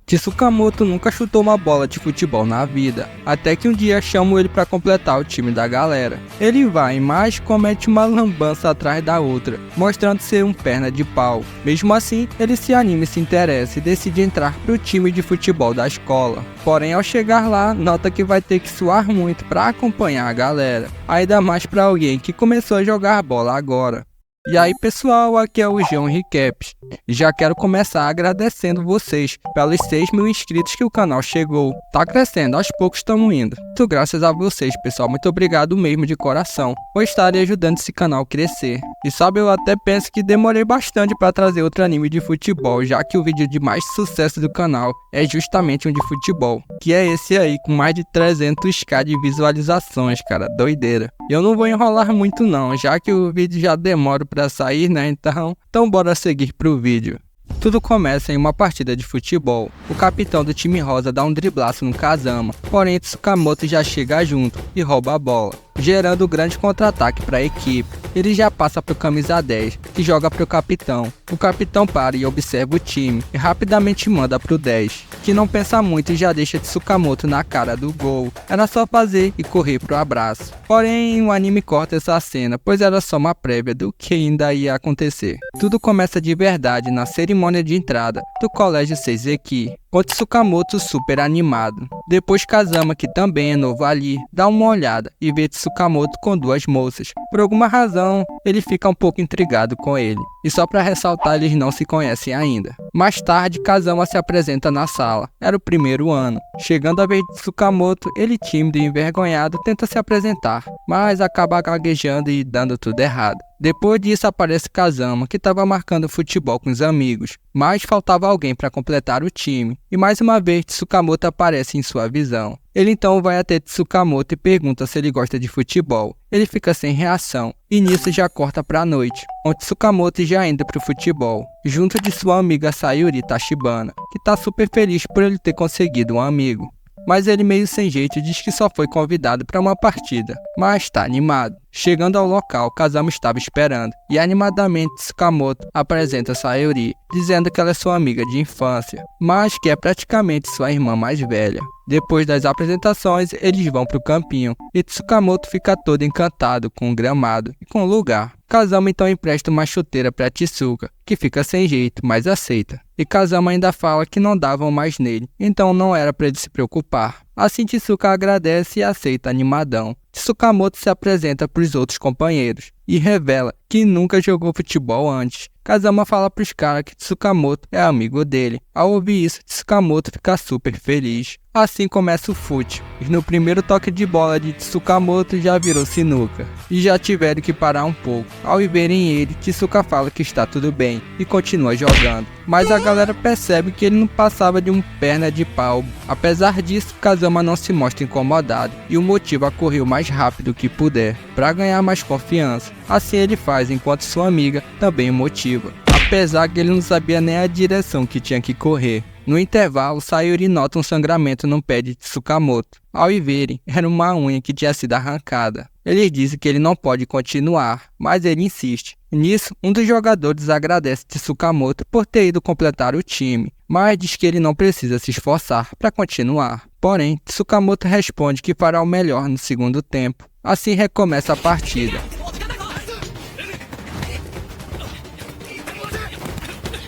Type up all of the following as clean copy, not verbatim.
Tsukamoto nunca chutou uma bola de futebol na vida, até que um dia chamam ele para completar o time da galera. Ele vai, mas comete uma lambança atrás da outra, mostrando ser um perna de pau. Mesmo assim, ele se anima e se interessa e decide entrar pro time de futebol da escola. Porém, ao chegar lá, nota que vai ter que suar muito para acompanhar a galera, ainda mais para alguém que começou a jogar bola agora. E aí pessoal, aqui é o João Recaps, e já quero começar agradecendo vocês pelos 6.000 inscritos que o canal chegou. Tá crescendo, aos poucos estamos indo. Muito graças a vocês pessoal, muito obrigado mesmo de coração, por estarem ajudando esse canal a crescer. E sabe, eu até penso que demorei bastante para trazer outro anime de futebol, já que o vídeo de mais sucesso do canal é justamente um de futebol, que é esse aí, com mais de 300k de visualizações, cara, doideira. E eu não vou enrolar muito não, já que o vídeo já demora para sair, né? Então bora seguir pro vídeo. Tudo começa em uma partida de futebol. O capitão do time rosa dá um driblaço no Kazama, porém Tsukamoto já chega junto e rouba a bola, gerando um grande contra-ataque para a equipe. Ele já passa pro camisa 10, que joga pro capitão. O capitão para e observa o time e rapidamente manda pro 10, que não pensa muito e já deixa Tsukamoto na cara do gol. Era só fazer e correr pro abraço. Porém, o anime corta essa cena, pois era só uma prévia do que ainda ia acontecer. Tudo começa de verdade na cerimônia de entrada do colégio Seizeki, com Tsukamoto super animado. Depois Kazama, que também é novo ali, dá uma olhada e vê Tsukamoto com duas moças. Por alguma razão, ele fica um pouco intrigado com ele. E só para ressaltar, eles não se conhecem ainda. Mais tarde, Kazama se apresenta na sala. Era o primeiro ano. Chegando a vez de Tsukamoto, ele tímido e envergonhado tenta se apresentar, mas acaba gaguejando e dando tudo errado. Depois disso aparece Kazama, que estava marcando futebol com os amigos, mas faltava alguém para completar o time, e mais uma vez Tsukamoto aparece em sua visão. Ele então vai até Tsukamoto e pergunta se ele gosta de futebol. Ele fica sem reação, e nisso já corta para a noite, onde Tsukamoto já entra pro futebol, junto de sua amiga Sayuri Tachibana, que tá super feliz por ele ter conseguido um amigo. Mas ele meio sem jeito diz que só foi convidado para uma partida, mas está animado. Chegando ao local, Kazama estava esperando, e animadamente Tsukamoto apresenta Sayuri, dizendo que ela é sua amiga de infância, mas que é praticamente sua irmã mais velha. Depois das apresentações, eles vão para o campinho, e Tsukamoto fica todo encantado com o gramado e com o lugar. Kazama então empresta uma chuteira para Tsuka, que fica sem jeito, mas aceita. E Kazama ainda fala que não davam mais nele, então não era para ele se preocupar. Assim Tsuka agradece e aceita animadão. Tsukamoto se apresenta para os outros companheiros e revela que nunca jogou futebol antes. Kazama fala para os caras que Tsukamoto é amigo dele. Ao ouvir isso, Tsukamoto fica super feliz. Assim começa o fute, e no primeiro toque de bola de Tsukamoto já virou sinuca, e já tiveram que parar um pouco. Ao verem ele, Tsuka fala que está tudo bem e continua jogando, mas a galera percebe que ele não passava de um perna de pau. Apesar disso, Kazama não se mostra incomodado e o motiva a correr o mais rápido que puder, para ganhar mais confiança. Assim ele faz, enquanto sua amiga também o motiva, apesar que ele não sabia nem a direção que tinha que correr. No intervalo, Sayuri nota um sangramento no pé de Tsukamoto. Ao verem, era uma unha que tinha sido arrancada. Eles dizem que ele não pode continuar, mas ele insiste. Nisso, um dos jogadores agradece Tsukamoto por ter ido completar o time, mas diz que ele não precisa se esforçar para continuar. Porém, Tsukamoto responde que fará o melhor no segundo tempo. Assim recomeça a partida.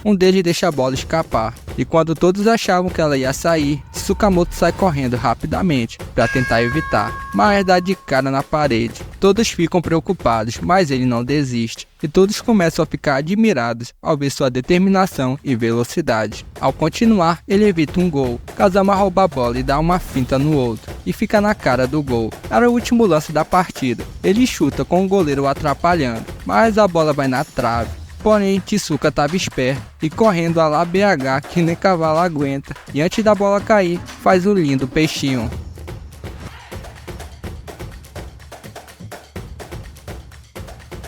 Um deles deixa a bola escapar, e quando todos achavam que ela ia sair, Tsukamoto sai correndo rapidamente para tentar evitar, mas dá de cara na parede. Todos ficam preocupados, mas ele não desiste, e todos começam a ficar admirados ao ver sua determinação e velocidade. Ao continuar, ele evita um gol. Kazama rouba a bola e dá uma finta no outro, e fica na cara do gol. Era o último lance da partida. Ele chuta com o goleiro o atrapalhando, mas a bola vai na trave. Porém, Tsuka estava esperto e correndo a lá BH que nem cavalo aguenta, e antes da bola cair, faz um lindo peixinho.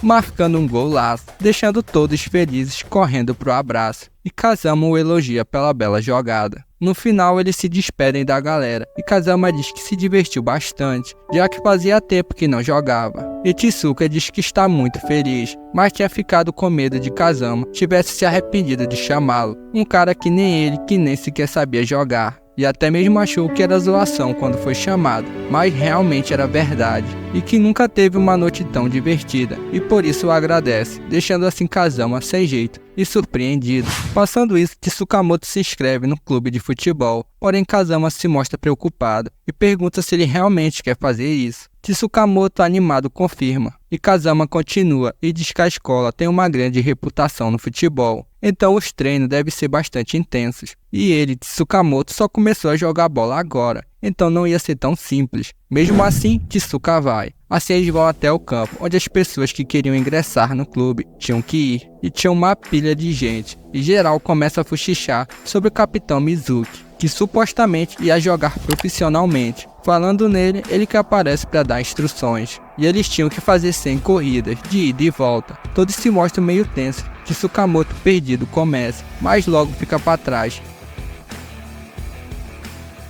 Marcando um golaço, deixando todos felizes correndo pro abraço, e Kazama o elogia pela bela jogada. No final eles se despedem da galera, e Kazama diz que se divertiu bastante, já que fazia tempo que não jogava. e Tsuka diz que está muito feliz, mas tinha ficado com medo de Kazama tivesse se arrependido de chamá-lo, um cara que nem ele, que nem sequer sabia jogar. E até mesmo achou que era zoação quando foi chamado, mas realmente era verdade, e que nunca teve uma noite tão divertida, e por isso o agradece, deixando assim Kazama sem jeito e surpreendido. Passando isso, Tsukamoto se inscreve no clube de futebol, porém Kazama se mostra preocupado e pergunta se ele realmente quer fazer isso. Tsukamoto animado confirma, e Kazama continua e diz que a escola tem uma grande reputação no futebol, então os treinos devem ser bastante intensos. E ele, Tsukamoto, só começou a jogar bola agora, então não ia ser tão simples. Mesmo assim, Tsuka vai. Assim eles vão até o campo, onde as pessoas que queriam ingressar no clube tinham que ir, e tinha uma pilha de gente, e geral começa a fuxichar sobre o capitão Mizuki, que supostamente ia jogar profissionalmente. Falando nele, ele que aparece para dar instruções, e eles tinham que fazer 100 corridas, de ida e volta. Todos se mostram meio tensos, Tsukamoto perdido começa, mas logo fica para trás,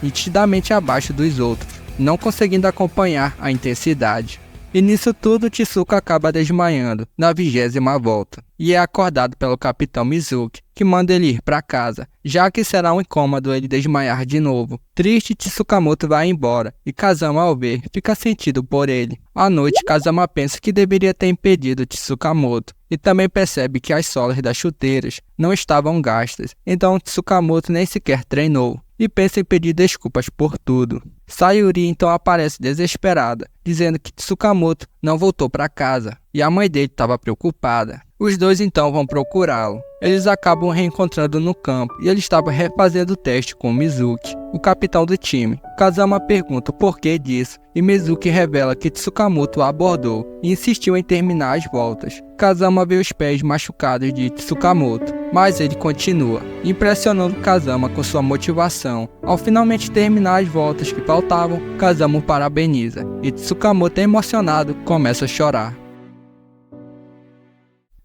nitidamente abaixo dos outros, não conseguindo acompanhar a intensidade. E nisso tudo, Tsuka acaba desmaiando na 20ª volta, e é acordado pelo capitão Mizuki, que manda ele ir para casa, já que será um incômodo ele desmaiar de novo. Triste, Tsukamoto vai embora, e Kazama ao ver, fica sentido por ele. À noite, Kazama pensa que deveria ter impedido Tsukamoto, e também percebe que as solas das chuteiras não estavam gastas, então Tsukamoto nem sequer treinou, e pensa em pedir desculpas por tudo. Sayuri então aparece desesperada, dizendo que Tsukamoto não voltou para casa, e a mãe dele estava preocupada. Os dois então vão procurá-lo. Eles acabam reencontrando no campo, e ele estava refazendo o teste com Mizuki, o capitão do time. Kazama pergunta o porquê disso, e Mizuki revela que Tsukamoto o abordou e insistiu em terminar as voltas. Kazama vê os pés machucados de Tsukamoto, mas ele continua, impressionando Kazama com sua motivação. Ao finalmente terminar as voltas que faltavam, Kazama o parabeniza, e Tsukamoto, emocionado, começa a chorar.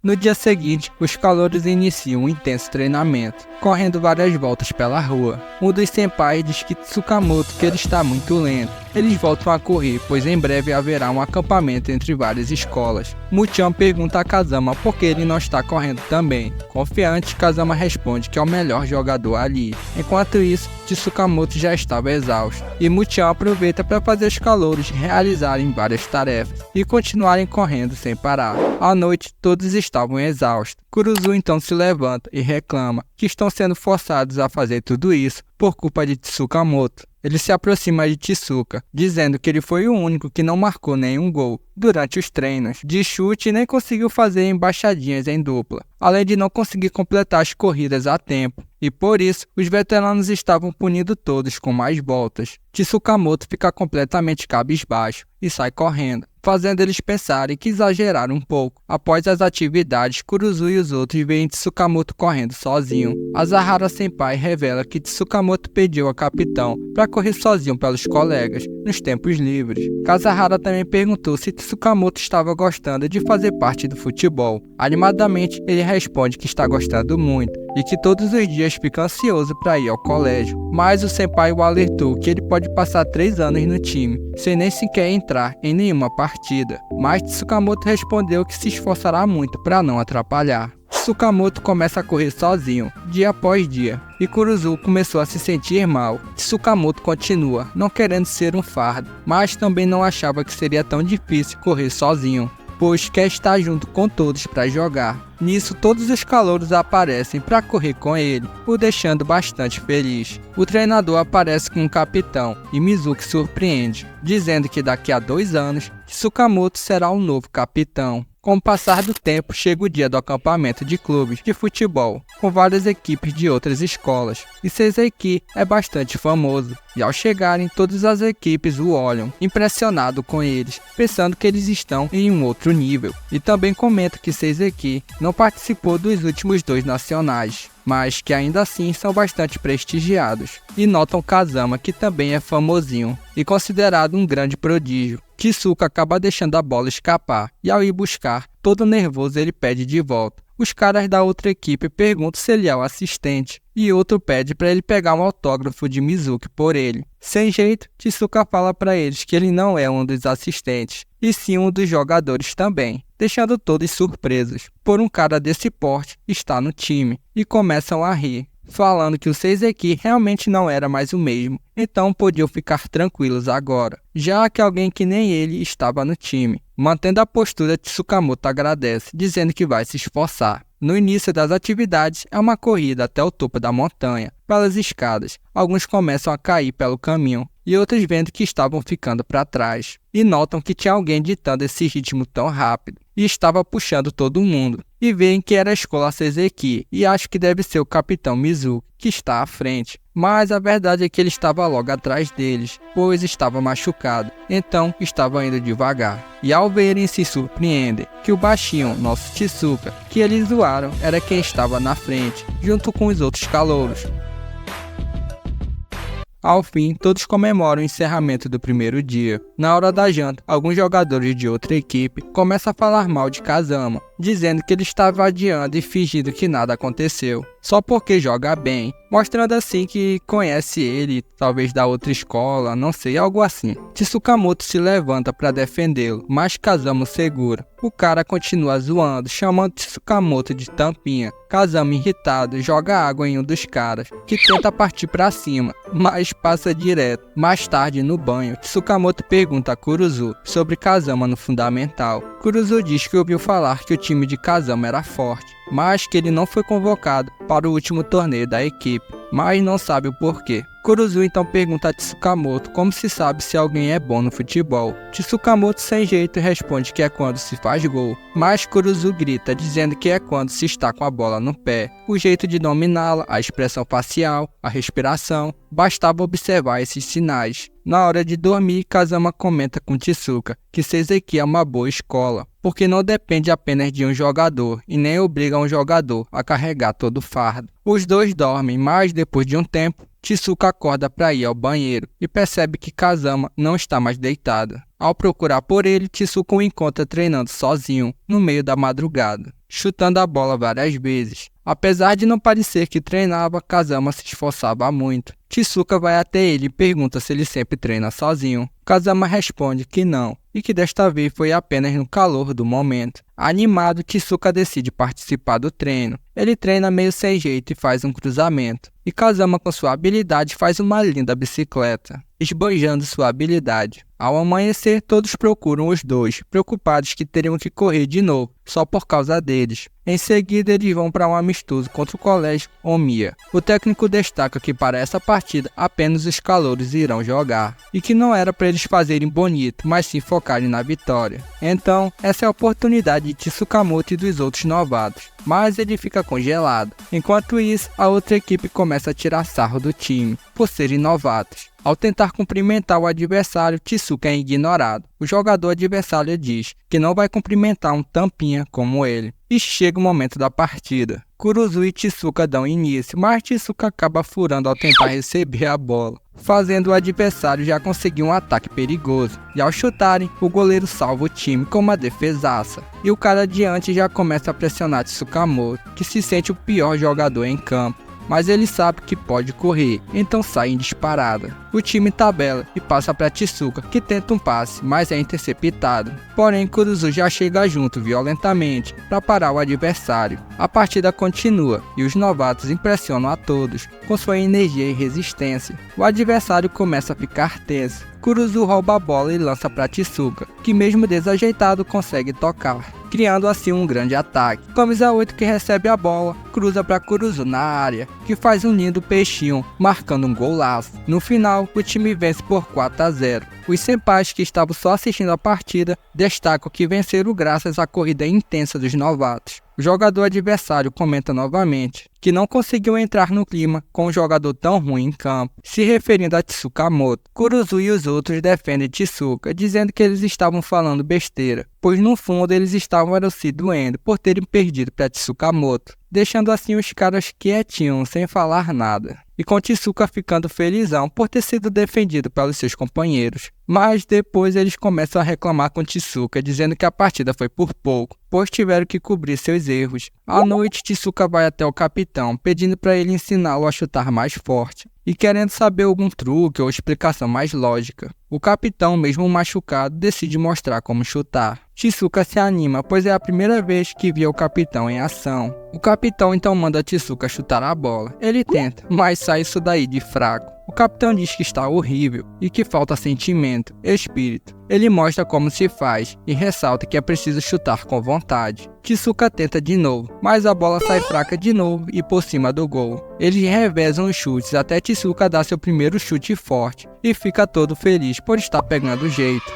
No dia seguinte, os calouros iniciam um intenso treinamento, correndo várias voltas pela rua. Um dos senpais diz que Tsukamoto que ele está muito lento. Eles voltam a correr, pois em breve haverá um acampamento entre várias escolas. Muchan pergunta a Kazama por que ele não está correndo também. Confiante, Kazama responde que é o melhor jogador ali. Enquanto isso, Tsukamoto já estava exausto, e Muchan aproveita para fazer os calouros realizarem várias tarefas e continuarem correndo sem parar. À noite, todos estavam exaustos. Kuruzu então se levanta e reclama que estão sendo forçados a fazer tudo isso por culpa de Tsukamoto. Ele se aproxima de Tsuka, dizendo que ele foi o único que não marcou nenhum gol durante os treinos de chute e nem conseguiu fazer embaixadinhas em dupla, além de não conseguir completar as corridas a tempo. E por isso, os veteranos estavam punindo todos com mais voltas. Tsukamoto fica completamente cabisbaixo e sai correndo, fazendo eles pensarem que exageraram um pouco. Após as atividades, Kuruzu e os outros veem Tsukamoto correndo sozinho. Azahara Senpai revela que Tsukamoto pediu ao capitão para correr sozinho pelos colegas, nos tempos livres. Kazahara também perguntou se Tsukamoto estava gostando de fazer parte do futebol. Animadamente, ele responde que está gostando muito e que todos os dias fica ansioso para ir ao colégio. Mas o senpai o alertou que ele pode passar 3 anos no time, sem nem sequer entrar em nenhuma partida. Mas Tsukamoto respondeu que se esforçará muito para não atrapalhar. Tsukamoto começa a correr sozinho, dia após dia, e Kuruzu começou a se sentir mal. Tsukamoto continua, não querendo ser um fardo, mas também não achava que seria tão difícil correr sozinho, pois quer estar junto com todos para jogar. Nisso, todos os calouros aparecem para correr com ele, o deixando bastante feliz. O treinador aparece com o capitão e Mizuki surpreende, dizendo que daqui a 2 anos, Tsukamoto será o novo capitão. Com o passar do tempo, chega o dia do acampamento de clubes de futebol, com várias equipes de outras escolas, e Seizeki é bastante famoso, e ao chegarem, todas as equipes o olham, impressionado com eles, pensando que eles estão em um outro nível, e também comenta que Seizeki não participou dos últimos 2 nacionais, mas que ainda assim são bastante prestigiados, e notam Kazama que também é famosinho, e considerado um grande prodígio. Tsuka acaba deixando a bola escapar, e ao ir buscar, todo nervoso ele pede de volta. Os caras da outra equipe perguntam se ele é o assistente, e outro pede para ele pegar um autógrafo de Mizuki por ele. Sem jeito, Tsuka fala para eles que ele não é um dos assistentes, e sim um dos jogadores também, deixando todos surpresos por um cara desse porte estar no time, e começam a rir, falando que o Seizeki realmente não era mais o mesmo, então podiam ficar tranquilos agora, já que alguém que nem ele estava no time. Mantendo a postura, Tsukamoto agradece, dizendo que vai se esforçar. No início das atividades, é uma corrida até o topo da montanha, pelas escadas. Alguns começam a cair pelo caminho, e outros vendo que estavam ficando para trás, e notam que tinha alguém ditando esse ritmo tão rápido, e estava puxando todo mundo, e veem que era a escola Seizeki, e acham que deve ser o capitão Mizuki, que está à frente. Mas a verdade é que ele estava logo atrás deles, pois estava machucado, então estava indo devagar. E ao verem, se surpreendem que o baixinho, nosso Tsuka, que eles zoaram, era quem estava na frente, junto com os outros calouros. Ao fim, todos comemoram o encerramento do primeiro dia. Na hora da janta, alguns jogadores de outra equipe começam a falar mal de Kazama, dizendo que ele estava adiando e fingindo que nada aconteceu, só porque joga bem, mostrando assim que conhece ele, talvez da outra escola, não sei, algo assim. Tsukamoto se levanta para defendê-lo, mas Kazama o segura. O cara continua zoando, chamando Tsukamoto de tampinha. Kazama, irritado, joga água em um dos caras, que tenta partir para cima, mas passa direto. Mais tarde, no banho, Tsukamoto pergunta a Kuruzu sobre Kazama no fundamental. Kuruzu diz que ouviu falar que o time de Kazama era forte, mas que ele não foi convocado para o último torneio da equipe, mas não sabe o porquê. Kuruzu então pergunta a Tsukamoto como se sabe se alguém é bom no futebol. Tsukamoto sem jeito responde que é quando se faz gol, mas Kuruzu grita dizendo que é quando se está com a bola no pé. O jeito de dominá-la, a expressão facial, a respiração, bastava observar esses sinais. Na hora de dormir, Kazama comenta com Tsuka que Seizeki é uma boa escola, porque não depende apenas de um jogador e nem obriga um jogador a carregar todo o fardo. Os dois dormem, mas depois de um tempo, Tsuka acorda para ir ao banheiro e percebe que Kazama não está mais deitado. Ao procurar por ele, Tsuka o encontra treinando sozinho, no meio da madrugada, chutando a bola várias vezes. Apesar de não parecer que treinava, Kazama se esforçava muito. Tsuka vai até ele e pergunta se ele sempre treina sozinho. Kazama responde que não, e que desta vez foi apenas no calor do momento. Animado, Tsuka decide participar do treino. Ele treina meio sem jeito e faz um cruzamento. E Kazama, com sua habilidade, faz uma linda bicicleta, esbanjando sua habilidade. Ao amanhecer, todos procuram os dois, preocupados que teriam que correr de novo, só por causa deles. Em seguida, eles vão para um amistoso contra o colégio Omiya. O técnico destaca que para essa partida apenas os calouros irão jogar, e que não era para eles fazerem bonito, mas sim focarem na vitória. Então, essa é a oportunidade de Tsukamoto e dos outros novatos, mas ele fica congelado. Enquanto isso, a outra equipe começa a tirar sarro do time, por serem novatos. Ao tentar cumprimentar o adversário, Tsuka é ignorado. O jogador adversário diz que não vai cumprimentar um tampinha como ele. E chega o momento da partida. Kuruzu e Tsuka dão início, mas Tsuka acaba furando ao tentar receber a bola, fazendo o adversário já conseguir um ataque perigoso. E ao chutarem, o goleiro salva o time com uma defesaça. E o cara adiante já começa a pressionar Tsukamoto, que se sente o pior jogador em campo. Mas ele sabe que pode correr, então sai em disparada. O time tabela e passa para Tsuka, que tenta um passe, mas é interceptado. Porém, Kuruzu já chega junto violentamente para parar o adversário. A partida continua e os novatos impressionam a todos com sua energia e resistência. O adversário começa a ficar tenso. Kuruzu rouba a bola e lança para Tsuka, que mesmo desajeitado consegue tocar, criando assim um grande ataque. Camisa 8, que recebe a bola, cruza para Kuruzu na área, que faz um lindo peixinho, marcando um golaço. No final, o time vence por 4-0. Os senpais que estavam só assistindo a partida destacam que venceram graças à corrida intensa dos novatos. O jogador adversário comenta novamente que não conseguiu entrar no clima com um jogador tão ruim em campo, se referindo a Tsukamoto. Kuruzu e os outros defendem Tsuka, dizendo que eles estavam falando besteira, pois no fundo eles estavam se doendo por terem perdido para Tsukamoto, deixando assim os caras quietinhos, sem falar nada. E com Tsuka ficando felizão por ter sido defendido pelos seus companheiros. Mas depois eles começam a reclamar com Tsuka, dizendo que a partida foi por pouco, pois tiveram que cobrir seus erros. À noite, Tsuka vai até o capitão capitão, pedindo para ele ensiná-lo a chutar mais forte e querendo saber algum truque ou explicação mais lógica. O capitão, mesmo machucado, decide mostrar como chutar. Tezuka se anima, pois é a primeira vez que vê o capitão em ação. O capitão então manda Tezuka chutar a bola. Ele tenta, mas sai isso daí de fraco. O capitão diz que está horrível e que falta sentimento, espírito. Ele mostra como se faz e ressalta que é preciso chutar com vontade. Tezuka tenta de novo, mas a bola sai fraca de novo e por cima do gol. Eles revezam os chutes até Tezuka dar seu primeiro chute forte e fica todo feliz por estar pegando o jeito.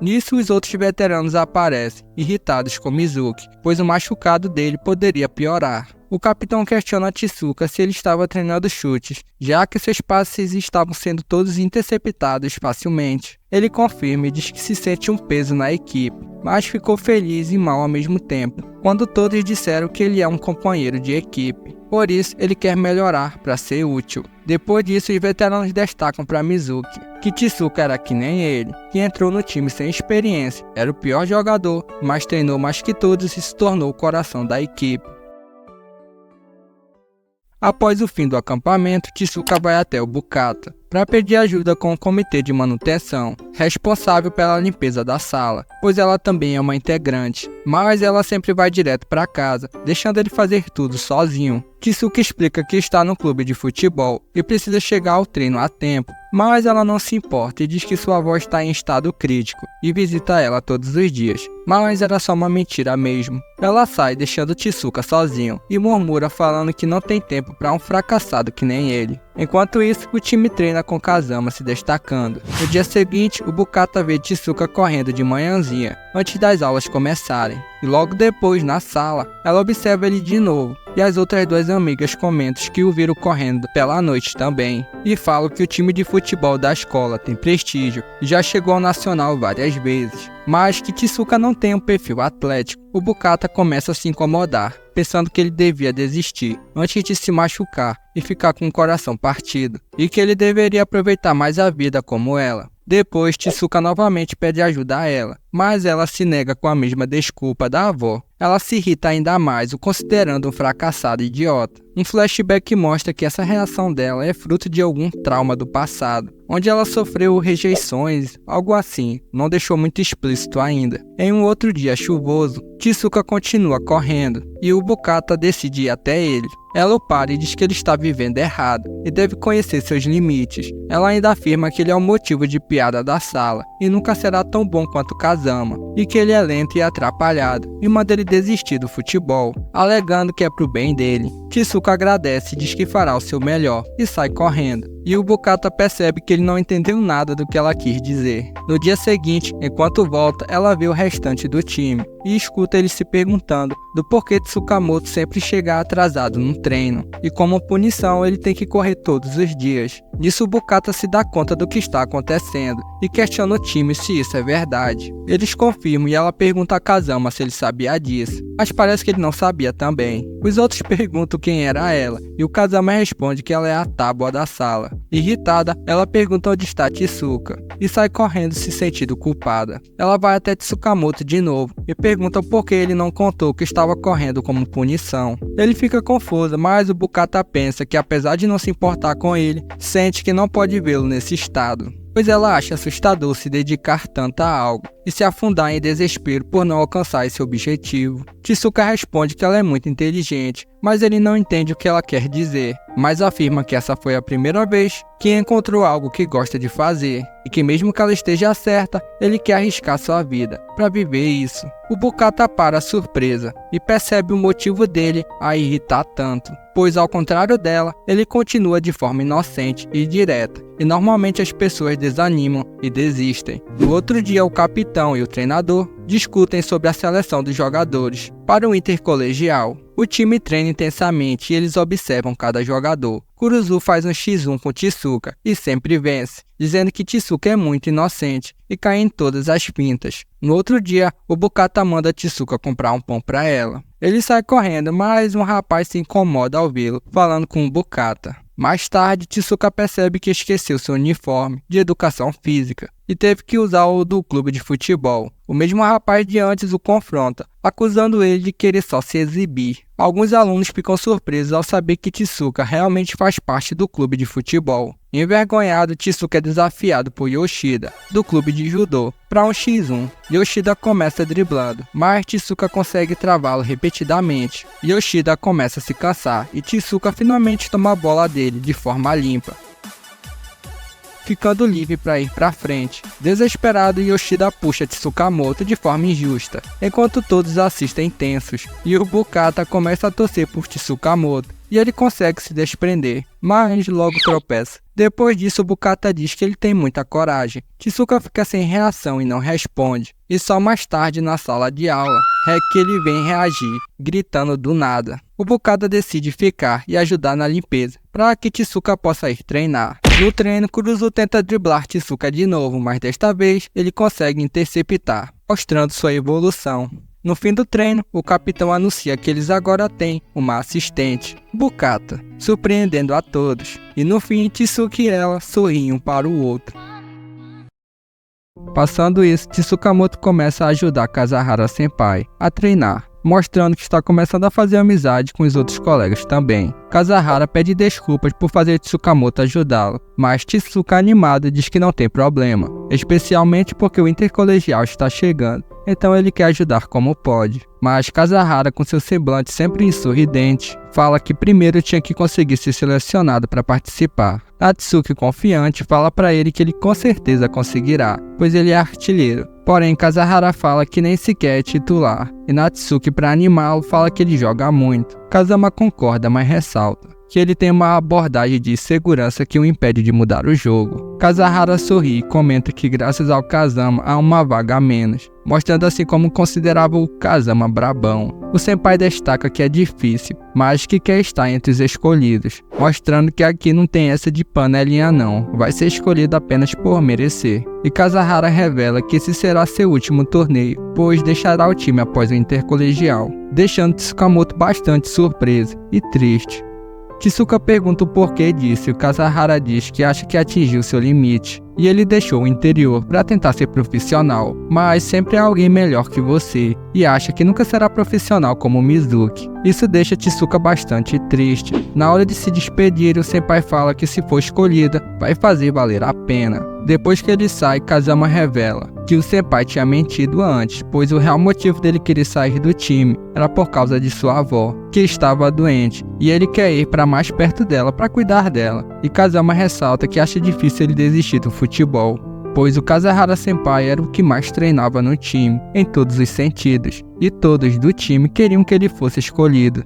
Nisso, os outros veteranos aparecem, irritados com Mizuki, pois o machucado dele poderia piorar. O capitão questiona Tezuka se ele estava treinando chutes, já que seus passes estavam sendo todos interceptados facilmente. Ele confirma e diz que se sente um peso na equipe, mas ficou feliz e mal ao mesmo tempo, quando todos disseram que ele é um companheiro de equipe. Por isso, ele quer melhorar para ser útil. Depois disso, os veteranos destacam para Mizuki que Tezuka era que nem ele, que entrou no time sem experiência, era o pior jogador, mas treinou mais que todos e se tornou o coração da equipe. Após o fim do acampamento, Tezuka vai até o Bukata para pedir ajuda com o comitê de manutenção, responsável pela limpeza da sala, pois ela também é uma integrante, mas ela sempre vai direto para casa, deixando ele fazer tudo sozinho. Tezuka explica que está no clube de futebol e precisa chegar ao treino a tempo, mas ela não se importa e diz que sua avó está em estado crítico e visita ela todos os dias, mas era só uma mentira mesmo. Ela sai deixando Tezuka sozinho e murmura falando que não tem tempo para um fracassado que nem ele. Enquanto isso, o time treina com Kazama se destacando. No dia seguinte, o Bukata vê Tezuka correndo de manhãzinha, antes das aulas começarem. E logo depois, na sala, ela observa ele de novo. E as outras duas amigas comentam que o viram correndo pela noite também. E falam que o time de futebol da escola tem prestígio e já chegou ao nacional várias vezes. Mas que Tezuka não tem um perfil atlético. O Bukata começa a se incomodar, pensando que ele devia desistir antes de se machucar e ficar com o coração partido, e que ele deveria aproveitar mais a vida como ela. Depois, Tezuka novamente pede ajuda a ela, mas ela se nega com a mesma desculpa da avó. Ela se irrita ainda mais, o considerando um fracassado idiota. Um flashback mostra que essa reação dela é fruto de algum trauma do passado, onde ela sofreu rejeições, algo assim, não deixou muito explícito ainda. Em um outro dia chuvoso, Tezuka continua correndo, e o Bukata decide ir até ele. Ela o para e diz que ele está vivendo errado e deve conhecer seus limites. Ela ainda afirma que ele é o motivo de piada da sala e nunca será tão bom quanto Kazama, e que ele é lento e atrapalhado, e manda ele desistir do futebol, alegando que é pro bem dele. Tezuka agradece e diz que fará o seu melhor e sai correndo. E o Bukata percebe que ele não entendeu nada do que ela quis dizer. No dia seguinte, enquanto volta, ela vê o restante do time e escuta ele se perguntando do porquê Tsukamoto sempre chega atrasado no treino, e como punição ele tem que correr todos os dias. Nisso, o Bukata se dá conta do que está acontecendo e questiona o time se isso é verdade. Eles confirmam e ela pergunta a Kazama se ele sabia disso, mas parece que ele não sabia também. Os outros perguntam quem era ela e o Kazama responde que ela é a tábua da sala. Irritada, ela pergunta onde está Tezuka e sai correndo se sentindo culpada. Ela vai até Tsukamoto de novo e pergunta por que ele não contou que estava correndo como punição. Ele fica confuso, mas o Bukata pensa que apesar de não se importar com ele, sente que não pode vê-lo nesse estado, pois ela acha assustador se dedicar tanto a algo e se afundar em desespero por não alcançar esse objetivo. Tezuka responde que ela é muito inteligente, mas ele não entende o que ela quer dizer, mas afirma que essa foi a primeira vez que encontrou algo que gosta de fazer, e que mesmo que ela esteja certa, ele quer arriscar sua vida para viver isso. O Bukata para surpresa e percebe o motivo dele a irritar tanto, pois ao contrário dela, ele continua de forma inocente e direta, e normalmente as pessoas desanimam e desistem. No outro dia, o capitão e o treinador discutem sobre a seleção dos jogadores para o intercolegial. O time treina intensamente e eles observam cada jogador. Kuruzu faz um x1 com Tezuka e sempre vence, dizendo que Tezuka é muito inocente e cai em todas as fintas. No outro dia, o Bukata manda Tezuka comprar um pão para ela. Ele sai correndo, mas um rapaz se incomoda ao vê-lo falando com o Bukata. Mais tarde, Tsuka percebe que esqueceu seu uniforme de educação física e teve que usar o do clube de futebol. O mesmo rapaz de antes o confronta, acusando ele de querer só se exibir. Alguns alunos ficam surpresos ao saber que Tsuka realmente faz parte do clube de futebol. Envergonhado, Tsuka é desafiado por Yoshida, do clube de judô, para um x1. Yoshida começa driblando, mas Tsuka consegue travá-lo repetidamente. Yoshida começa a se cansar e Tsuka finalmente toma a bola dele de forma limpa, ficando livre para ir para frente. Desesperado, Yoshida puxa Tsukamoto de forma injusta, enquanto todos assistem tensos, e o Bukata começa a torcer por Tsukamoto, e ele consegue se desprender, mas logo tropeça. Depois disso, o Bukata diz que ele tem muita coragem. Tsuka fica sem reação e não responde, e só mais tarde na sala de aula é que ele vem reagir, gritando do nada. O Bukata decide ficar e ajudar na limpeza, para que Tsuka possa ir treinar. No treino, Kurusu tenta driblar Tsuka de novo, mas desta vez ele consegue interceptar, mostrando sua evolução. No fim do treino, o capitão anuncia que eles agora têm uma assistente, Bukata, surpreendendo a todos. E no fim, Tsuka e ela sorriem um para o outro. Passando isso, Tsukamoto começa a ajudar Kazahara Senpai a treinar, mostrando que está começando a fazer amizade com os outros colegas também. Kazahara pede desculpas por fazer Tsukamoto ajudá-lo, mas Tsuka animado diz que não tem problema, especialmente porque o intercolegial está chegando, então ele quer ajudar como pode. Mas Kazahara, com seu semblante sempre sorridente, fala que primeiro tinha que conseguir ser selecionado para participar. Natsuki, confiante, fala para ele que ele com certeza conseguirá, pois ele é artilheiro. Porém, Kazahara fala que nem sequer é titular, e Natsuki, para animá-lo, fala que ele joga muito. Kazama concorda, mas ressalta que ele tem uma abordagem de segurança que o impede de mudar o jogo. Kazahara sorri e comenta que graças ao Kazama há uma vaga a menos, mostrando assim como considerava o Kazama brabão. O senpai destaca que é difícil, mas que quer estar entre os escolhidos, mostrando que aqui não tem essa de panelinha não, vai ser escolhido apenas por merecer. E Kazahara revela que esse será seu último torneio, pois deixará o time após o intercolegial, deixando Tsukamoto bastante surpreso e triste. Tsuka pergunta o porquê disso e o Kazahara diz que acha que atingiu seu limite e ele deixou o interior para tentar ser profissional, mas sempre há alguém melhor que você e acha que nunca será profissional como Mizuki. Isso deixa Tsuka bastante triste. Na hora de se despedir, o senpai fala que se for escolhida, vai fazer valer a pena. Depois que ele sai, Kazama revela que o senpai tinha mentido antes, pois o real motivo dele querer sair do time era por causa de sua avó, que estava doente, e ele quer ir para mais perto dela para cuidar dela. E Kazama ressalta que acha difícil ele desistir do futebol, pois o Kazahara Senpai era o que mais treinava no time, em todos os sentidos, e todos do time queriam que ele fosse escolhido.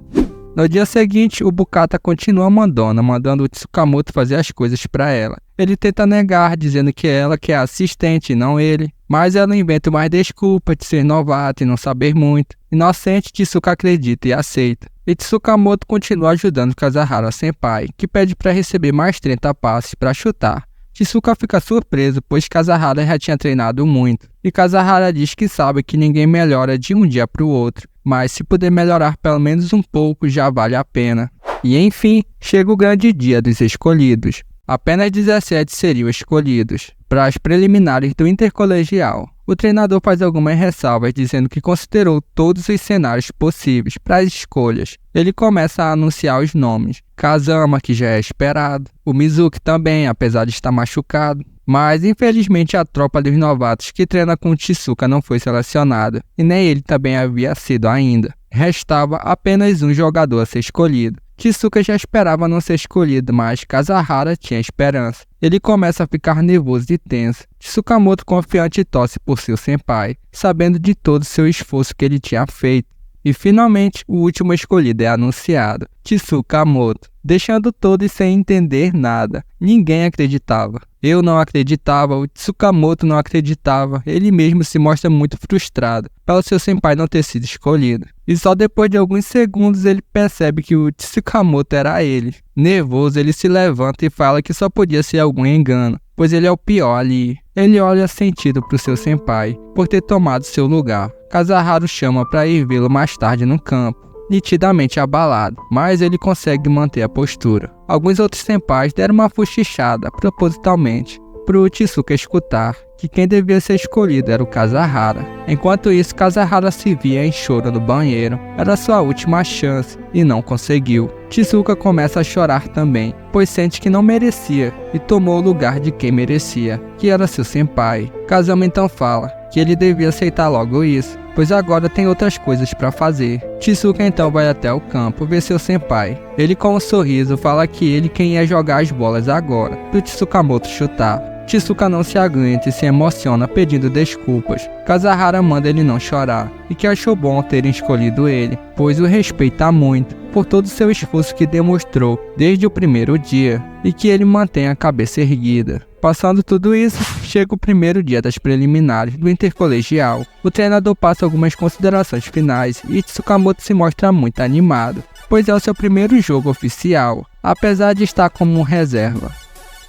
No dia seguinte, o Bukata continua mandando o Tsukamoto fazer as coisas para ela. Ele tenta negar, dizendo que ela que é a assistente e não ele, mas ela inventa mais desculpa de ser novata e não saber muito. Inocente, Tsuka acredita e aceita. E Tsukamoto continua ajudando Kazahara Senpai, que pede para receber mais 30 passes para chutar. Tsuka fica surpreso, pois Kazahara já tinha treinado muito, e Kazahara diz que sabe que ninguém melhora de um dia para o outro, mas se puder melhorar pelo menos um pouco já vale a pena. E enfim, chega o grande dia dos escolhidos. Apenas 17 seriam escolhidos para as preliminares do intercolegial. O treinador faz algumas ressalvas dizendo que considerou todos os cenários possíveis para as escolhas. Ele começa a anunciar os nomes. Kazama, que já é esperado. O Mizuki também, apesar de estar machucado. Mas infelizmente a tropa dos novatos que treina com Tsuka não foi selecionada. E nem ele também havia sido ainda. Restava apenas um jogador a ser escolhido. Tsuka já esperava não ser escolhido, mas Kazahara tinha esperança. Ele começa a ficar nervoso e tenso. Tsukamoto, confiante, torce por seu senpai, sabendo de todo o seu esforço que ele tinha feito. E finalmente, o último escolhido é anunciado, Tsukamoto, deixando todos sem entender nada. Ninguém acreditava. Eu não acreditava, o Tsukamoto não acreditava, ele mesmo se mostra muito frustrado pelo seu senpai não ter sido escolhido. E só depois de alguns segundos ele percebe que o Tsukamoto era ele. Nervoso, ele se levanta e fala que só podia ser algum engano, pois ele é o pior ali. Ele olha sentido para o seu senpai, por ter tomado seu lugar. Kazahara chama para ir vê-lo mais tarde no campo. nitidamente abalado, mas ele consegue manter a postura. Alguns outros senpais deram uma fuxichada propositalmente pro Tsuka escutar que quem devia ser escolhido era o Kazahara. Enquanto isso, Kazahara se via em choro no banheiro. Era sua última chance e não conseguiu. Tsuka começa a chorar também, pois sente que não merecia e tomou o lugar de quem merecia, que era seu senpai. Kazama então fala que ele devia aceitar logo isso, pois agora tem outras coisas para fazer. Tsuka então vai até o campo ver seu senpai. Ele com um sorriso fala que ele quem ia jogar as bolas agora, pro Tsukamoto chutar. Tsuka não se aguenta e se emociona pedindo desculpas. Kazahara manda ele não chorar e que achou bom terem escolhido ele, pois o respeita muito por todo o seu esforço que demonstrou desde o primeiro dia e que ele mantém a cabeça erguida. Passando tudo isso, chega o primeiro dia das preliminares do intercolegial. O treinador passa algumas considerações finais e Tsukamoto se mostra muito animado, pois é o seu primeiro jogo oficial, apesar de estar como reserva.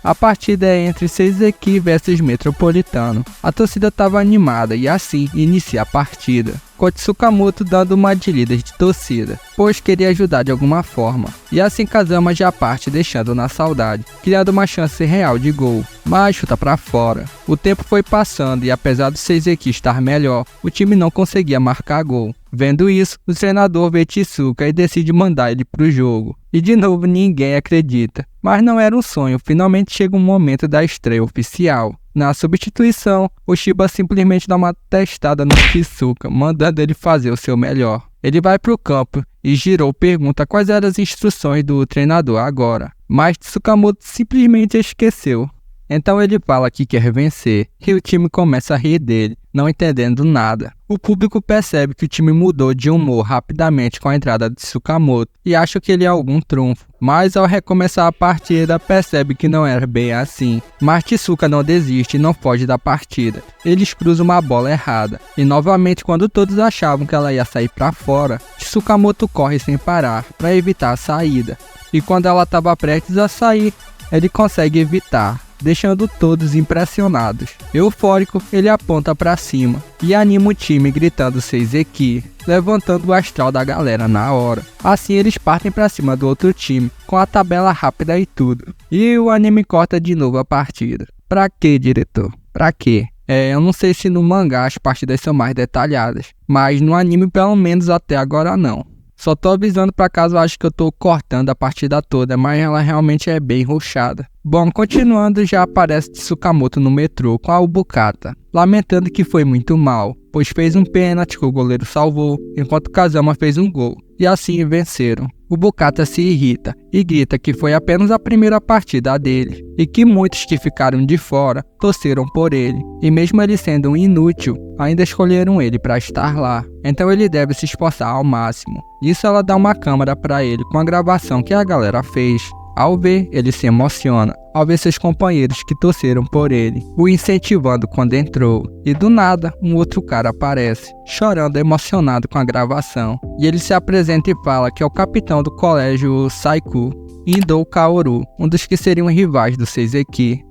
A partida é entre Seizeki vs Metropolitano. A torcida estava animada e assim inicia a partida, com Tsukamoto dando uma de líder de torcida, pois queria ajudar de alguma forma. E assim Kazama já parte deixando na saudade, criando uma chance real de gol, mas chuta pra fora. O tempo foi passando e apesar do Seizeki estar melhor, o time não conseguia marcar gol. Vendo isso, o treinador vê Tsuka e decide mandar ele pro jogo. E de novo ninguém acredita. Mas não era um sonho, finalmente chega um momento da estreia oficial. Na substituição, o Shiba simplesmente dá uma testada no Tsuka, mandando ele fazer o seu melhor. Ele vai pro campo e Jiro pergunta quais eram as instruções do treinador agora. Mas Tsukamoto simplesmente esqueceu. Então ele fala que quer vencer e o time começa a rir dele, não entendendo nada. O público percebe que o time mudou de humor rapidamente com a entrada de Tsukamoto e acha que ele é algum trunfo, mas ao recomeçar a partida percebe que não era bem assim. Mas Tsuka não desiste e não foge da partida. Eles cruzam uma bola errada e novamente quando todos achavam que ela ia sair para fora, Tsukamoto corre sem parar para evitar a saída. E quando ela estava prestes a sair, ele consegue evitar, deixando todos impressionados. Eufórico, ele aponta para cima e anima o time gritando Seizeki, levantando o astral da galera na hora. Assim eles partem para cima do outro time, com a tabela rápida e tudo. E o anime corta de novo a partida. Pra quê, diretor? Pra quê? Eu não sei se no mangá as partidas são mais detalhadas, mas no anime pelo menos até agora não. Só tô avisando pra caso eu acho que eu tô cortando a partida toda, mas ela realmente é bem rushada. Bom, continuando, já aparece Tsukamoto no metrô com a Ubukata, lamentando que foi muito mal, pois fez um pênalti que o goleiro salvou, enquanto Kazama fez um gol, e assim venceram. O Bukata se irrita e grita que foi apenas a primeira partida dele, e que muitos que ficaram de fora torceram por ele, e mesmo ele sendo um inútil, ainda escolheram ele para estar lá, então ele deve se esforçar ao máximo. Isso ela dá uma câmera para ele com a gravação que a galera fez. Ao ver, ele se emociona, ao ver seus companheiros que torceram por ele, o incentivando quando entrou. E do nada, um outro cara aparece, chorando emocionado com a gravação. E ele se apresenta e fala que é o capitão do colégio Saiku, Indou Kaoru, um dos que seriam rivais do Seizeki.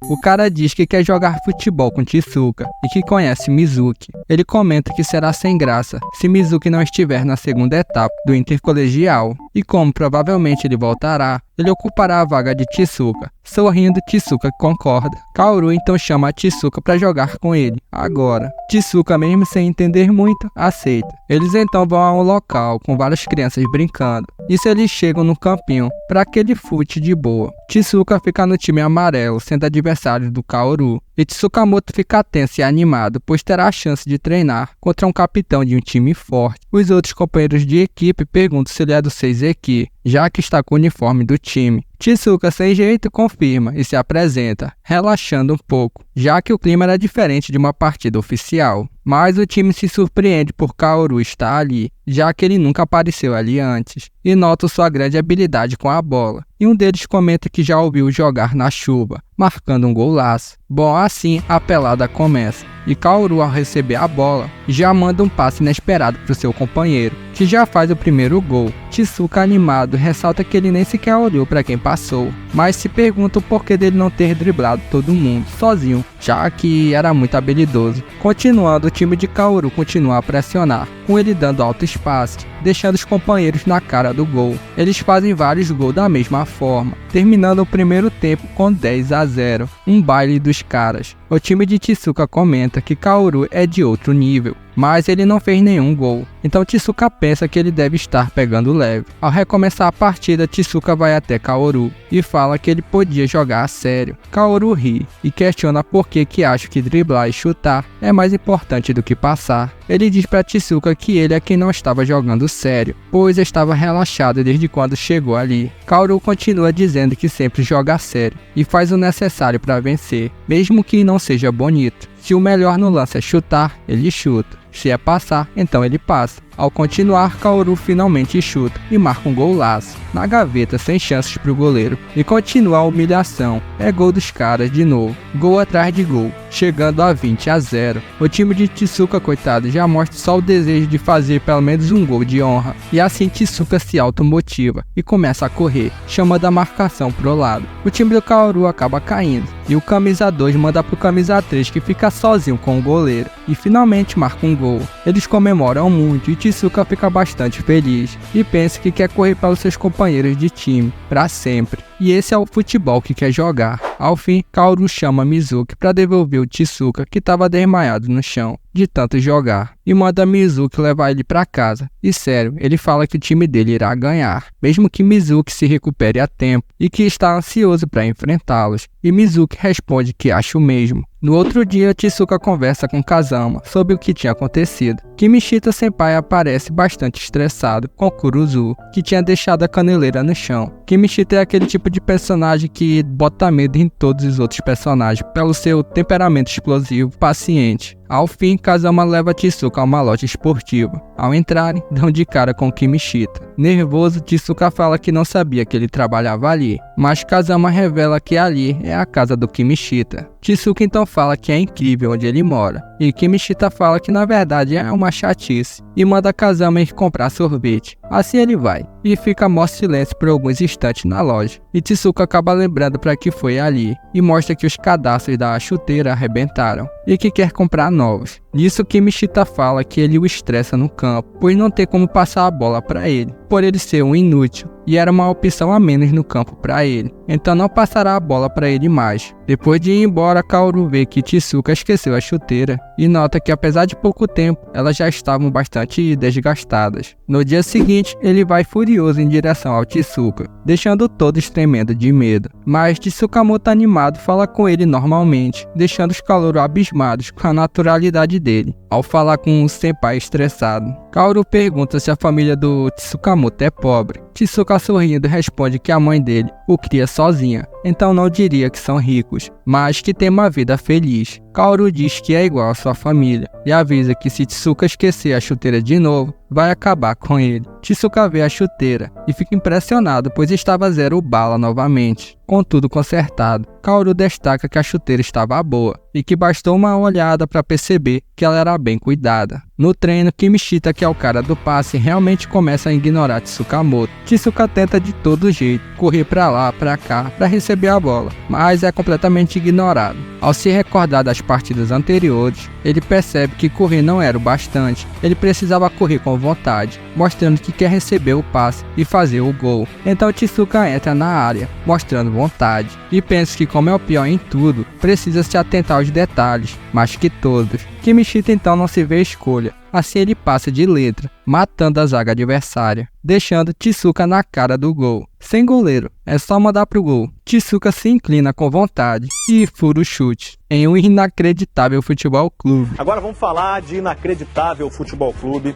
O cara diz que quer jogar futebol com Tsuka e que conhece Mizuki. Ele comenta que será sem graça se Mizuki não estiver na segunda etapa do intercolegial. E como provavelmente ele voltará, ele ocupará a vaga de Tsuka. Sorrindo, Tsuka concorda. Kaoru então chama a Tsuka para jogar com ele, agora. Tsuka, mesmo sem entender muito, aceita. Eles então vão a um local com várias crianças brincando. Nisso eles chegam no campinho para aquele fute de boa. Tsuka fica no time amarelo, sendo adversário do Kaoru. E Tsukamoto fica tenso e animado, pois terá a chance de treinar contra um capitão de um time forte. Os outros companheiros de equipe perguntam se ele é do Seizeki, já que está com o uniforme do time. Tsuka, sem jeito, confirma e se apresenta, relaxando um pouco, já que o clima era diferente de uma partida oficial. Mas o time se surpreende por Kaoru estar ali, já que ele nunca apareceu ali antes, e nota sua grande habilidade com a bola. E um deles comenta que já ouviu jogar na chuva, marcando um golaço. Bom, assim a pelada começa, e Kaoru, ao receber a bola, já manda um passe inesperado para o seu companheiro, que já faz o primeiro gol. Tsuka, animado, ressalta que ele nem sequer olhou para quem passou, mas se pergunta o porquê dele não ter driblado todo mundo sozinho, já que era muito habilidoso. Continuando, o time de Kaoru continua a pressionar, com ele dando altos passes, deixando os companheiros na cara do gol. Eles fazem vários gols da mesma forma, terminando o primeiro tempo com 10-0, um baile dos caras. O time de Tsuka comenta que Kaoru é de outro nível, mas ele não fez nenhum gol, então Tsuka pensa que ele deve estar pegando leve. Ao recomeçar a partida, Tsuka vai até Kaoru e fala que ele podia jogar a sério. Kaoru ri e questiona por que acha que driblar e chutar é mais importante do que passar. Ele diz para Tsuka que ele é quem não estava jogando sério, pois estava relaxado desde quando chegou ali. Kaoru continua dizendo que sempre joga a sério e faz o necessário para vencer, mesmo que não seja bonito. Se o melhor no lance é chutar, ele chuta. Se é passar, então ele passa. Ao continuar, Kaoru finalmente chuta e marca um golaço na gaveta sem chances para o goleiro. E continua a humilhação. É gol dos caras de novo. Gol atrás de gol, chegando a 20-0. O time de Tsuka, coitado, já mostra só o desejo de fazer pelo menos um gol de honra. E assim Tsuka se automotiva e começa a correr, chamando a marcação pro lado. O time do Kaoru acaba caindo e o camisa 2 manda pro camisa 3, que fica sozinho com o goleiro e finalmente marca um gol. Eles comemoram muito e Tsuka fica bastante feliz e pensa que quer correr pelos seus companheiros de time para sempre. E esse é o futebol que quer jogar. Ao fim, Kaoru chama Mizuki para devolver o Tsuka, que estava desmaiado no chão de tanto jogar, e manda Mizuki levar ele para casa. E sério, ele fala que o time dele irá ganhar, mesmo que Mizuki se recupere a tempo e que está ansioso para enfrentá-los. E Mizuki responde que acha o mesmo. No outro dia, Tsuka conversa com Kazama sobre o que tinha acontecido. Kimishita Senpai aparece bastante estressado com Kuruzu, que tinha deixado a caneleira no chão. Kimishita é aquele tipo de personagem que bota medo em todos os outros personagens pelo seu temperamento explosivo, paciente. Ao fim, Kazama leva Tsuka a uma loja esportiva. Ao entrarem, dão de cara com Kimishita. Nervoso, Tsuka fala que não sabia que ele trabalhava ali, mas Kazama revela que ali é a casa do Kimishita. Tsuka então fala que é incrível onde ele mora, e Kimishita fala que na verdade é uma chatice, e manda Kazama ir comprar sorvete. Assim ele vai, e fica mó silêncio por alguns instantes na loja, e Tsuka acaba lembrando para que foi ali, e mostra que os cadastros da chuteira arrebentaram, e que quer comprar novos. Nisso Kimishita fala que ele o estressa no campo, pois não tem como passar a bola para ele, por ele ser um inútil, e era uma opção a menos no campo para ele, então não passará a bola para ele mais. Depois de ir embora, Kaoru vê que Tsuka esqueceu a chuteira e nota que apesar de pouco tempo, elas já estavam bastante desgastadas. No dia seguinte, ele vai furioso em direção ao Tsuka, deixando todos tremendo de medo. Mas Tsukamoto animado fala com ele normalmente, deixando os calouros abismados com a naturalidade dele, ao falar com o senpai estressado. Kaoru pergunta se a família do Tsukamoto é pobre. Tsuka sorrindo responde que a mãe dele o cria sozinha, então não diria que são ricos, mas que tem uma vida feliz. Kaoru diz que é igual à sua família e avisa que se Tsuka esquecer a chuteira de novo, vai acabar com ele. Tsuka vê a chuteira e fica impressionado, pois estava 0 bala novamente, com tudo consertado. Kaoru destaca que a chuteira estava boa e que bastou uma olhada para perceber que ela era bem cuidada. No treino, Kimishita, que é o cara do passe, realmente começa a ignorar Tsukamoto. Tsuka tenta de todo jeito correr para lá, para cá, para receber a bola, mas é completamente ignorado. Ao se recordar das partidas anteriores, ele percebe que correr não era o bastante, ele precisava correr com vontade, mostrando que quer receber o passe e fazer o gol. Então Tsuka entra na área, mostrando vontade, e pensa que como é o pior em tudo, precisa se atentar aos detalhes, mais que todos. Kimishita então não se vê escolha, assim ele passa de letra, matando a zaga adversária, deixando Tsuka na cara do gol. Sem goleiro, é só mandar pro gol. Tsuka se inclina com vontade e fura o chute em um inacreditável futebol clube. Agora vamos falar de inacreditável futebol clube.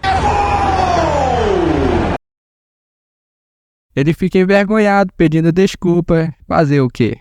Ele fica envergonhado, pedindo desculpa. Fazer o quê?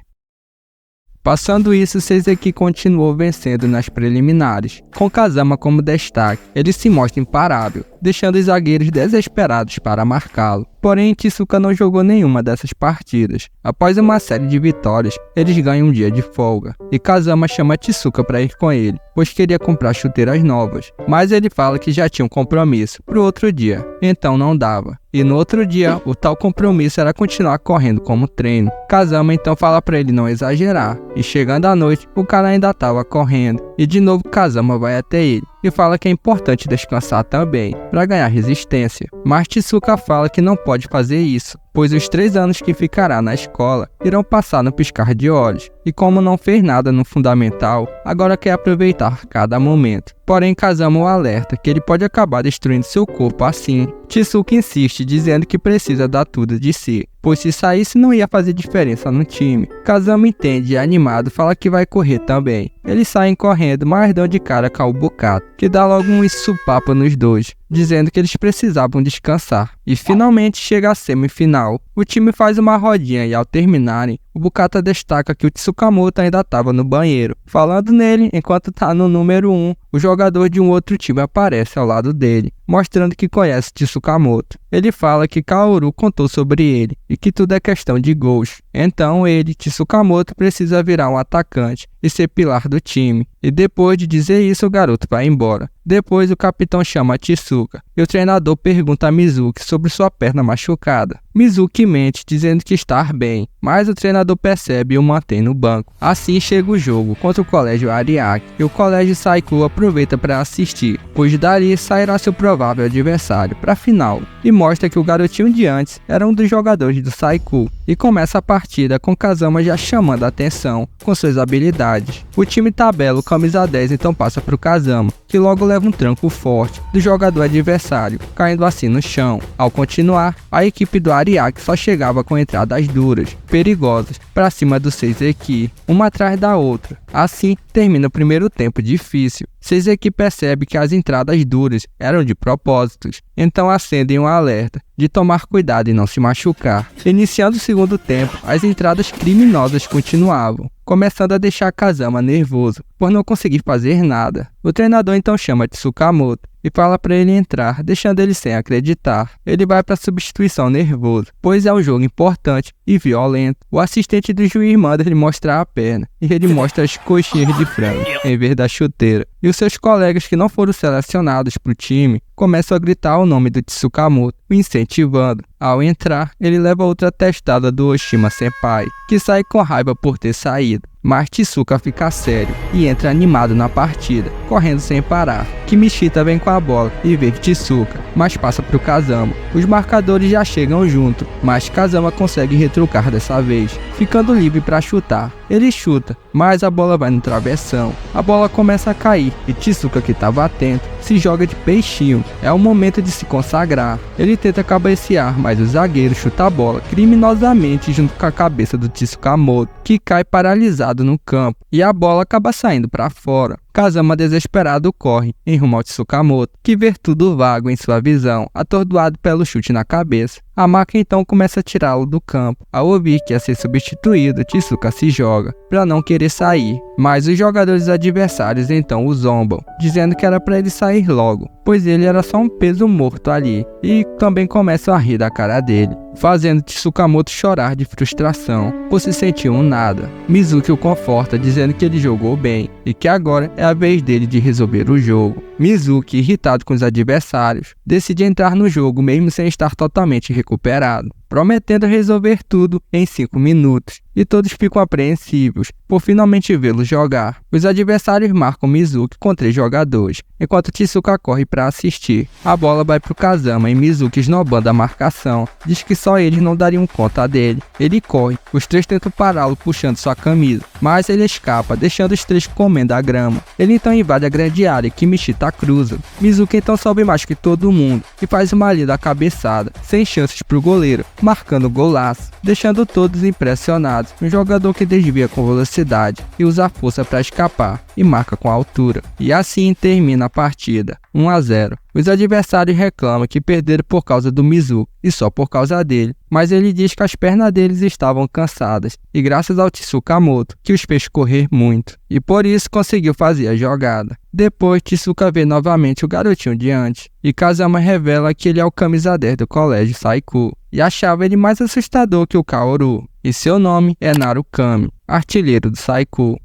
Passando isso, Seiseki continuou vencendo nas preliminares, com Kazama como destaque. Ele se mostra imparável, deixando os zagueiros desesperados para marcá-lo. Porém, Tsuka não jogou nenhuma dessas partidas. Após uma série de vitórias, eles ganham um dia de folga, e Kazama chama Tsuka para ir com ele, pois queria comprar chuteiras novas, mas ele fala que já tinha um compromisso pro outro dia, então não dava. E no outro dia, o tal compromisso era continuar correndo como treino. Kazama então fala para ele não exagerar, e chegando à noite, o cara ainda estava correndo. E de novo Kazama vai até ele e fala que é importante descansar também, para ganhar resistência. Mas Tsuka fala que não pode fazer isso, pois os 3 anos que ficará na escola irão passar no piscar de olhos, e como não fez nada no fundamental, agora quer aproveitar cada momento. Porém, Kazama o alerta que ele pode acabar destruindo seu corpo assim. Tsuka insiste, dizendo que precisa dar tudo de si, pois se saísse não ia fazer diferença no time. Kazama entende e animado fala que vai correr também. Eles saem correndo, mas dão de cara com o Bukato, que dá logo um supapo nos dois, dizendo que eles precisavam descansar. E finalmente chega a semifinal. O time faz uma rodinha e ao terminarem, o Bukato destaca que o Tsukamoto ainda estava no banheiro. Falando nele, enquanto está no número 1, o jogador de um outro time aparece ao lado dele, mostrando que conhece Tsukamoto. Ele fala que Kaoru contou sobre ele e que tudo é questão de gols. Então ele, Tsukamoto, precisa virar um atacante e ser pilar do time. E depois de dizer isso, o garoto vai embora. Depois o capitão chama Tsuka e o treinador pergunta a Mizuki sobre sua perna machucada. Mizuki mente, dizendo que está bem, mas o treinador percebe e o mantém no banco. Assim chega o jogo contra o colégio Ariake, e o colégio Saikou aproveita para assistir, pois dali sairá seu provável adversário para a final, e mostra que o garotinho de antes era um dos jogadores do Saikou. E começa a partida com Kazama já chamando a atenção com suas habilidades. O time tabela o camisa 10 então passa para o Kazama, que logo leva um tranco forte do jogador adversário, caindo assim no chão. Ao continuar, a equipe do Ariake só chegava com entradas duras, perigosas, para cima do Seizeki, uma atrás da outra. Assim, termina o primeiro tempo difícil. Seizeki percebe que as entradas duras eram de propósitos, então acendem um alerta de tomar cuidado e não se machucar. Iniciando o segundo tempo, as entradas criminosas continuavam, começando a deixar Kazama nervoso por não conseguir fazer nada. O treinador então chama Tsukamoto e fala para ele entrar, deixando ele sem acreditar. Ele vai para a substituição nervoso, pois é um jogo importante e violento. O assistente do juiz manda ele mostrar a perna, e ele mostra as coxinhas de frango, em vez da chuteira. E os seus colegas que não foram selecionados para o time começam a gritar o nome do Tsukamoto, o incentivando. Ao entrar, ele leva outra testada do Oshima Senpai, que sai com raiva por ter saído. Mas Tsuka fica sério e entra animado na partida, correndo sem parar. Kimishita vem com a bola e vê Tsuka, mas passa para o Kazama. Os marcadores já chegam junto, mas Kazama consegue retrucar dessa vez, ficando livre para chutar. Ele chuta, mas a bola vai no travessão. A bola começa a cair e Tsuka, que estava atento, se joga de peixinho. É o momento de se consagrar. Ele tenta cabecear, mas o zagueiro chuta a bola criminosamente junto com a cabeça do Tsukamoto, que cai paralisado no campo, e a bola acaba saindo para fora. Kazama, desesperado, corre em rumo ao Tsukamoto, que vê tudo vago em sua visão, atordoado pelo chute na cabeça. A máquina então começa a tirá-lo do campo. Ao ouvir que ia ser substituído, Tsuka se joga, para não querer sair. Mas os jogadores adversários então o zombam, dizendo que era para ele sair logo, pois ele era só um peso morto ali, e também começam a rir da cara dele, fazendo Tsukamoto chorar de frustração por se sentir um nada. Mizuki o conforta, dizendo que ele jogou bem e que agora é a vez dele de resolver o jogo. Mizuki, irritado com os adversários, decide entrar no jogo mesmo sem estar totalmente recuperado, prometendo resolver tudo em 5 minutos, e todos ficam apreensivos por finalmente vê-lo jogar. Os adversários marcam Mizuki com 3 jogadores, enquanto Tsuka corre para assistir. A bola vai para o Kazama e Mizuki, esnobando a marcação, diz que só eles não dariam conta dele. Ele corre, os 3 tentam pará-lo puxando sua camisa, mas ele escapa, deixando os 3 comendo a grama. Ele então invade a grande área que Kimishita cruza. Mizuki então sobe mais que todo mundo e faz uma linda cabeçada, sem chances para o goleiro, marcando golaço, deixando todos impressionados. Um jogador que desvia com velocidade e usa a força para escapar e marca com altura. E assim termina a partida, 1-0. Os adversários reclamam que perderam por causa do Mizuki e só por causa dele, mas ele diz que as pernas deles estavam cansadas e graças ao Tsukamoto que os fez correr muito, e por isso conseguiu fazer a jogada. Depois Tsuka vê novamente o garotinho de antes e Kazama revela que ele é o camisa 10 do colégio Saikou e achava ele mais assustador que o Kaoru, e seu nome é Narukami, artilheiro do Saikou.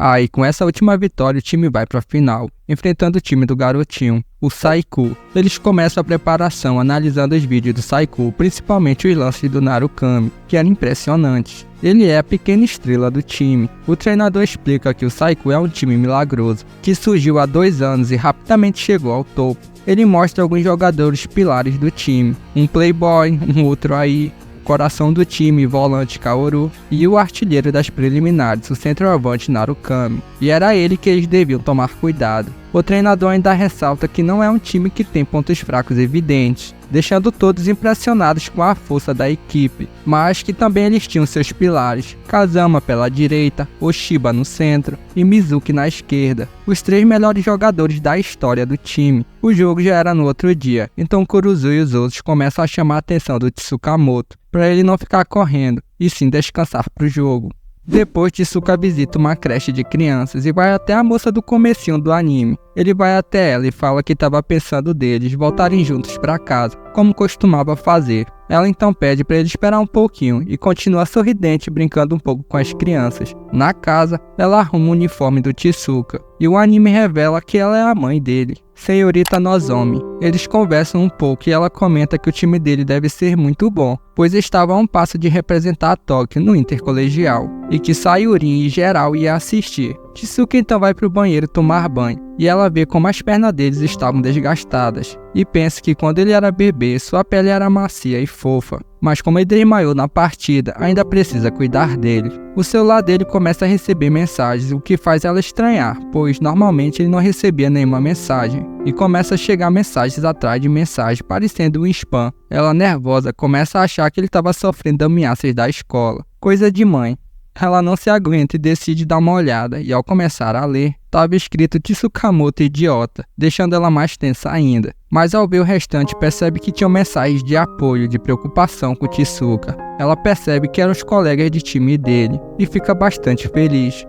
Aí com essa última vitória o time vai para a final, enfrentando o time do garotinho, o Saikou. Eles começam a preparação analisando os vídeos do Saikou, principalmente os lances do Narukami, que eram impressionantes. Ele é a pequena estrela do time. O treinador explica que o Saikou é um time milagroso, que surgiu há 2 anos e rapidamente chegou ao topo. Ele mostra alguns jogadores pilares do time, um playboy, um outro aí, coração do time, volante Kaoru, e o artilheiro das preliminares, o centroavante Narukami, e era ele que eles deviam tomar cuidado. O treinador ainda ressalta que não é um time que tem pontos fracos evidentes, deixando todos impressionados com a força da equipe, mas que também eles tinham seus pilares, Kazama pela direita, Oshiba no centro e Mizuki na esquerda, os 3 melhores jogadores da história do time. O jogo já era no outro dia, então Kuruzu e os outros começam a chamar a atenção do Tsukamoto, para ele não ficar correndo, e sim descansar para o jogo. Depois, Tsuka visita uma creche de crianças e vai até a moça do comecinho do anime. Ele vai até ela e fala que estava pensando deles voltarem juntos para casa, como costumava fazer. Ela então pede para ele esperar um pouquinho e continua sorridente brincando um pouco com as crianças. Na casa, ela arruma o uniforme do Tsuka e o anime revela que ela é a mãe dele, Senhorita Nozomi. Eles conversam um pouco e ela comenta que o time dele deve ser muito bom, pois estava a um passo de representar a Tóquio no intercolegial, e que Sayuri e geral ia assistir. Tsuka então vai para o banheiro tomar banho, e ela vê como as pernas deles estavam desgastadas, e pensa que quando ele era bebê, sua pele era macia e fofa, mas como ele desmaiou na partida, ainda precisa cuidar dele. O celular dele começa a receber mensagens, o que faz ela estranhar, pois normalmente ele não recebia nenhuma mensagem, e começa a chegar mensagens atrás de mensagens, parecendo um spam. Ela, nervosa, começa a achar que ele estava sofrendo ameaças da escola, coisa de mãe. Ela não se aguenta e decide dar uma olhada, e ao começar a ler, estava escrito Tsukamoto idiota, deixando ela mais tensa ainda. Mas ao ver o restante, percebe que tinham mensagens de apoio, de preocupação com Tsuka. Ela percebe que eram os colegas de time dele, e fica bastante feliz.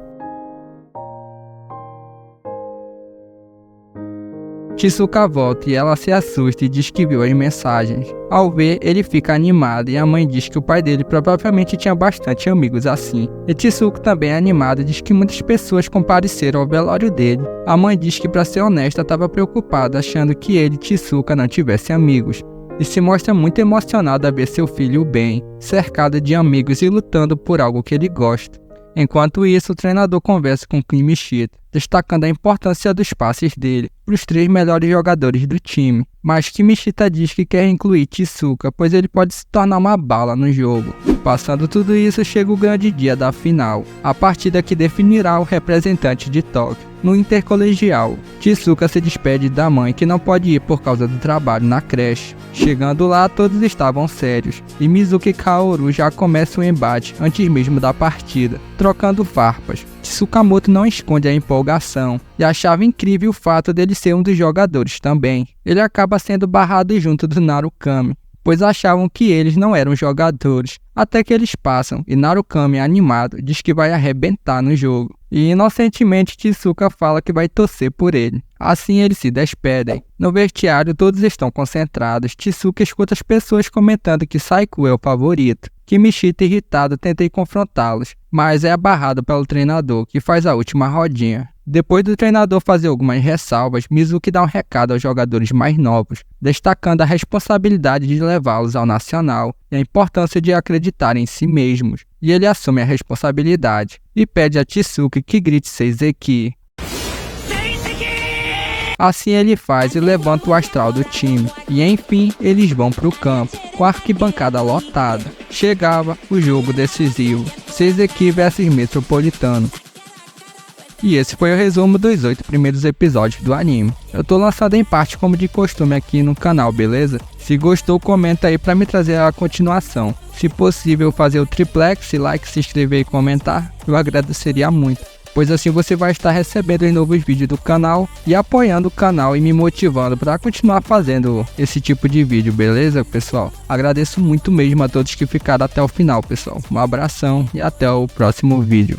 Tsuka volta e ela se assusta e diz que viu as mensagens. Ao ver, ele fica animado e a mãe diz que o pai dele provavelmente tinha bastante amigos assim. E Tsuka também é animado e diz que muitas pessoas compareceram ao velório dele. A mãe diz que, para ser honesta, estava preocupada, achando que ele, Tsuka, não tivesse amigos. E se mostra muito emocionado a ver seu filho bem, cercado de amigos e lutando por algo que ele gosta. Enquanto isso, o treinador conversa com Kimishita, destacando a importância dos passes dele para os 3 melhores jogadores do time. Mas Kimishita diz que quer incluir Tsuka, pois ele pode se tornar uma bala no jogo. Passando tudo isso, chega o grande dia da final, a partida que definirá o representante de Tóquio. No intercolegial, Tsuka se despede da mãe, que não pode ir por causa do trabalho na creche. Chegando lá, todos estavam sérios, e Mizuki e Kaoru já começam o embate antes mesmo da partida, trocando farpas. Tsukamoto não esconde a empolgação, e achava incrível o fato dele ser um dos jogadores também. Ele acaba sendo barrado junto do Narukami, pois achavam que eles não eram jogadores, até que eles passam, e Narukami, animado, diz que vai arrebentar no jogo. E inocentemente Tsuka fala que vai torcer por ele. Assim eles se despedem. No vestiário todos estão concentrados. Tsuka escuta as pessoas comentando que Saikou é o favorito. Kimishita, irritado, tenta confrontá-los, mas é barrado pelo treinador, que faz a última rodinha. Depois do treinador fazer algumas ressalvas, Mizuki dá um recado aos jogadores mais novos, destacando a responsabilidade de levá-los ao nacional e a importância de acreditar em si mesmos. E ele assume a responsabilidade e pede a Tsuka que grite Seizeki. Assim ele faz e levanta o astral do time, e enfim eles vão para o campo, com a arquibancada lotada. Chegava o jogo decisivo, Seizeki vs Metropolitano. E esse foi o resumo dos 8 primeiros episódios do anime. Eu tô lançando em parte como de costume aqui no canal, beleza? Se gostou, comenta aí pra me trazer a continuação. Se possível, fazer o triplex, like, se inscrever e comentar, eu agradeceria muito, pois assim você vai estar recebendo os novos vídeos do canal e apoiando o canal e me motivando para continuar fazendo esse tipo de vídeo, beleza, pessoal? Agradeço muito mesmo a todos que ficaram até o final, pessoal. Um abração e até o próximo vídeo.